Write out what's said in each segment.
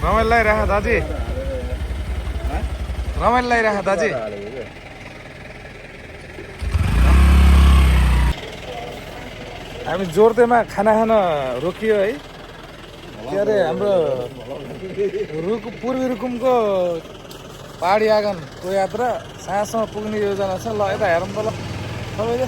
रमाइलो लागिराख दाजु रमाइलो लागिराख दाजु हामी जोरदेमा खाना खान रोकियो है के अरे हाम्रो पूर्वी रुकुमको पहाडी आँगनको यात्रा साँझसम्म पुग्ने योजना छ ल यता हेरौँ त ल सबैले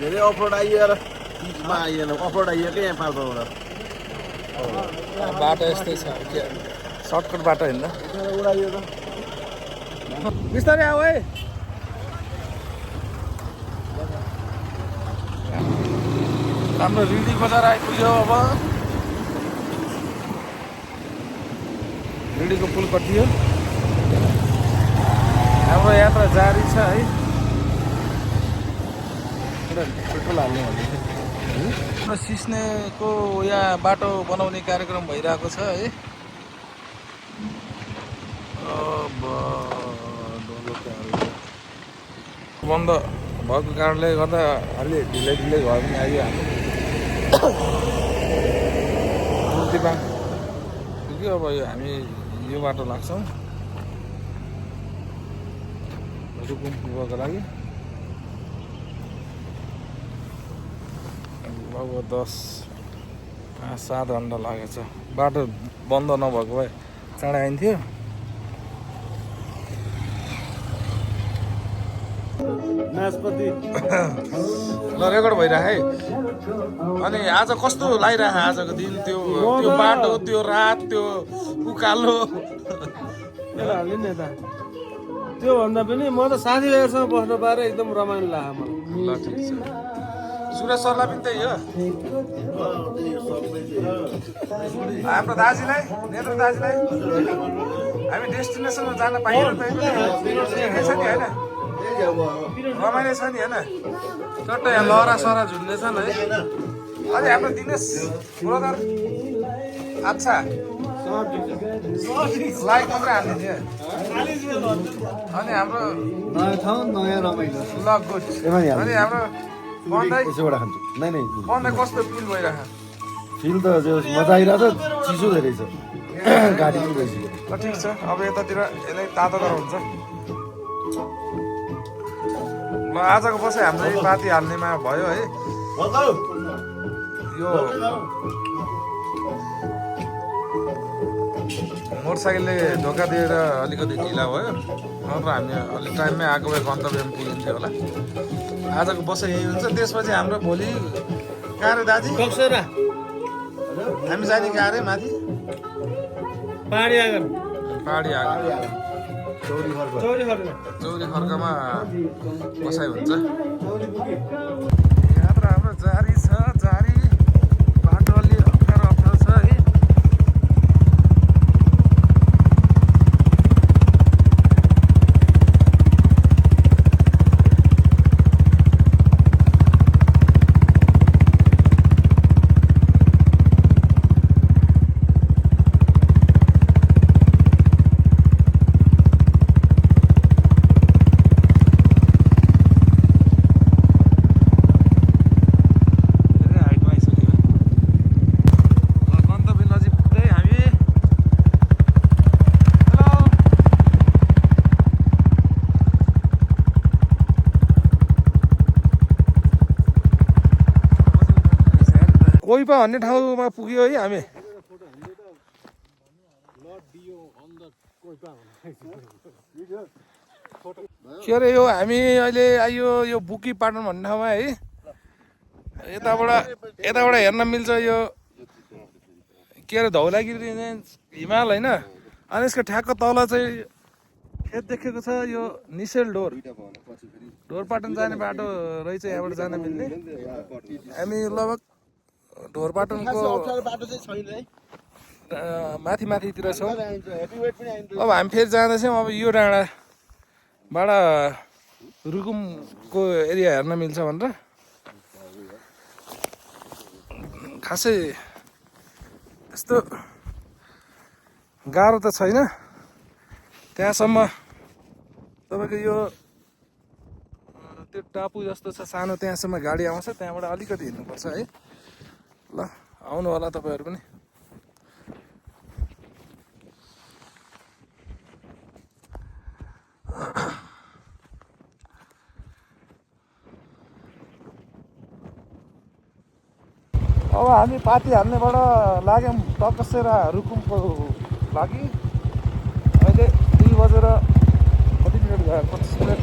धेरै अफरोड आइएर आइएन अफरोड आइएकै यहाँ पाल्पाबाट बाटो यस्तै छ के सर्टकट बाटो हिँड्दा उडाइयो त बिस्तारै आऊ है हाम्रो रिडी बजार आइपुग्यो अब रिडीको पुल कटियो हाम्रो यात्रा जारी छ है पेट्रोल हाल्ने भन्दै सिस्नेको यहाँ बाटो बनाउने कार्यक्रम भइरहेको छ है बन्द भएको कारणले गर्दा अलि ढिलै ढिलै घर पनि आयो हाम्रो मूर्तिबाङ पुग्यो अब हामी यो बाटो लाग्छौँ रुकुम पुग्नको लागि लगभग 10-7 घन्टा लागेको छ बाटो बन्द नभएको भए चाँडै आइन्थ्यो ल रेकर्ड भइरह है अनि आज कस्तो लागिरह आजको दिन त्यो बाटो त्यो रात त्यो उकालो त्यो भन्दा पनि म त साथीभाइहरूसँग बस्न पाएर एकदम रमाइलो लाग्यो मलाई ल ठिक छ सुरेश सरलाई पनि त्यही हो हाम्रो दाजुलाई नेत्र दाजुलाई हामी डेस्टिनेसनमा जान पाइएन छ नि होइन रमाइलो छ नि होइन चट्ट यहाँ लहरा सरा झुन्डेछन् है अनि हाम्रो दिनेश ब्रदर अच्छा लाइक मात्रै हालिदिने अनि हाम्रो नयाँ ठाउँ नयाँ रमाइलो ल गुड अनि हाम्रो यसोबाट खान्छु नै बन्दै कस्तो फिल भइरहेको फिल त मजा आइरहेको छ चिसो धेरै छ गाडी पनि गइसक्यो ल ठिक छ अब यतातिर यसलाई तातो गरेर हुन्छ ल आजको बसाइ हाम्रो यो पाती हाल्नेमा भयो है यो मोटरसाइकलले धोका दिएर अलिकति ढिला भयो नत्र हामी अलिक टाइममै आएको भए गन्तव्यमा पुगिन्थ्यो होला आजको बसाइ यही हुन्छ त्यसपछि हाम्रो भोलि कहाँ रे दाजु हामी जाने कहाँ रे माथि पहाडी आँगन चौरी खर्कमा बसाइ हुन्छ यात्रा हाम्रो जारी छ जारी बाटो अलि अप्ठ्यारो छ है कोइपा भन्ने ठाउँमा पुग्यो है हामी के अरे यो हामी अहिले आयो यो बुकी पाटन भन्ने ठाउँमा है यताबाट हेर्न मिल्छ यो के अरे धौलागिरी हिमाल होइन अनि यसको ठ्याक्क तल चाहिँ खेत देखेको छ यो निसेल ढोरपाटन जाने बाटो रहेछ यहाँबाट जान मिल्ने हामी लगभग ढोरपाटनको माथितिर छौँ अब हामी फेरि जाँदैछौँ अब यो डाँडाबाट रुकुमको एरिया हेर्न मिल्छ भनेर खासै त्यस्तो गाह्रो त छैन त्यहाँसम्म तपाईँको यो त्यो टापु जस्तो छ सानो त्यहाँसम्म गाडी आउँछ त्यहाँबाट अलिकति हिँड्नुपर्छ है ल आउनु होला तपाईँहरू पनि अब हामी पाती हाल्नेबाट लाग्यौँ तकसेरा रुकुमको लागि अहिले 2 बजेर कति मिनट भयो 25 मिनट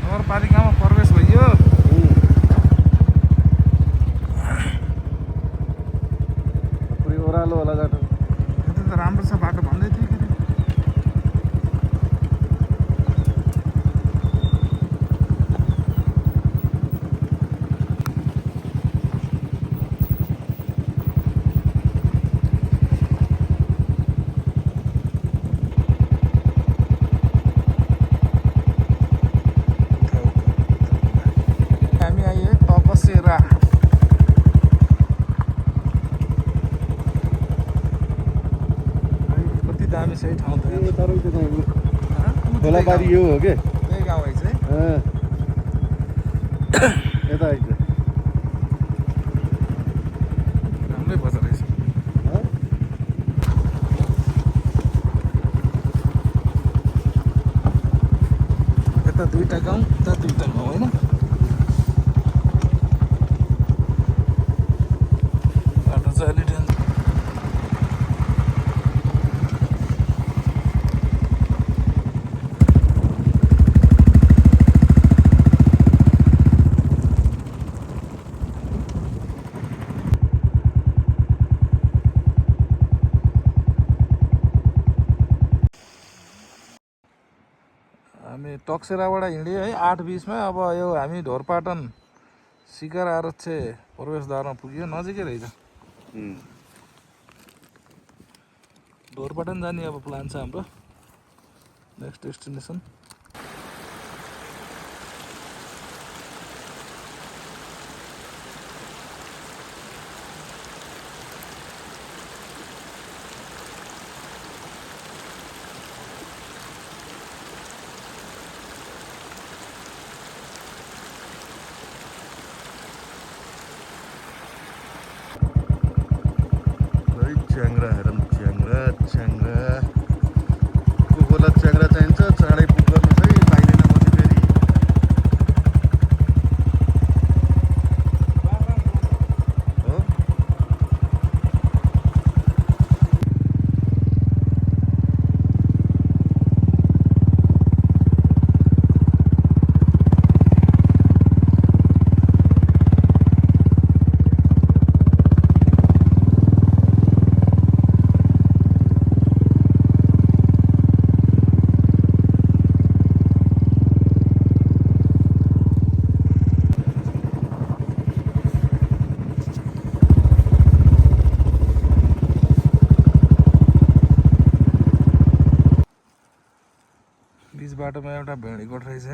नगरपालिकामा प्रवेश भइयो पुरै ओह्रालो होला बाटो यता त राम्रो छ बाटो भन्दै थियो कि हामी आइयो तकसेरा कति दामी छ है ठाउँ त खोलाबारी यो हो के त्यही गाउँ है चाहिँ यता आइज राम्रै बजार रहेछ यता 2टा गाउँ उता 2टा गाउँ होइन बाटो चाहिँ अलि डेन्जर हामी टक्सेराबाट हिँड्यो है 8:20 मा अब यो हामी ढोरपाटन शिखर आरक्ष प्रवेशद्वारमा पुग्यो नजिकै रहेछ ढोरपाटन जाने अब प्लान छ हाम्रो नेक्स्ट डेस्टिनेसन च्याङ्ग्रा हेरौँ च्याङ्ग्रा च्याङ्ग्रा को कोलाई च्याङ्ग्रा चाहिन्छ चाँडै बुक गर्नु चाहिँ पाइँदैन पछि फेरि हो बीच बाटोमा एउटा भेडीकोट रहेछ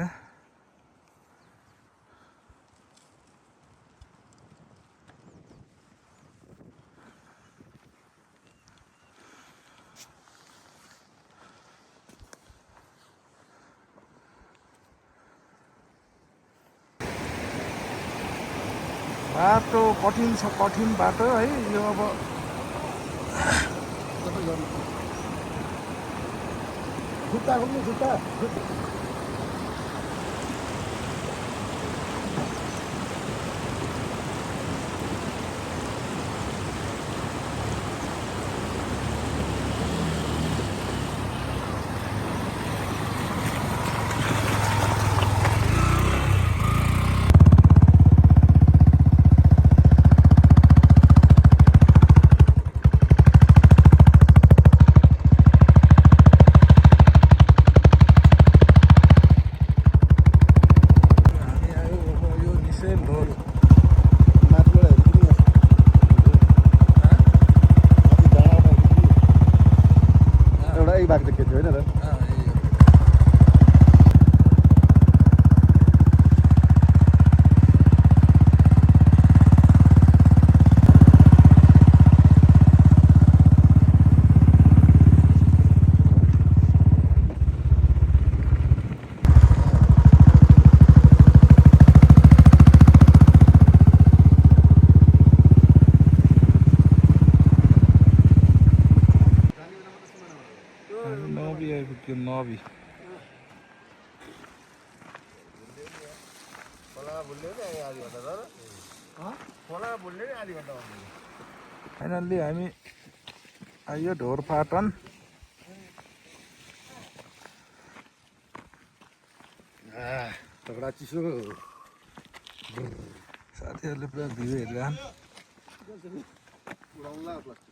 बाटो कठिन छ कठिन बाटो है यो अब जुत्ता खोल्नु जुत्ता अभि फाइनल्ली हामी आइयो ढोरपाटन तगडा चिसो साथीहरूले पुरा भिउ हेरेर उडाउला प्लास्टिक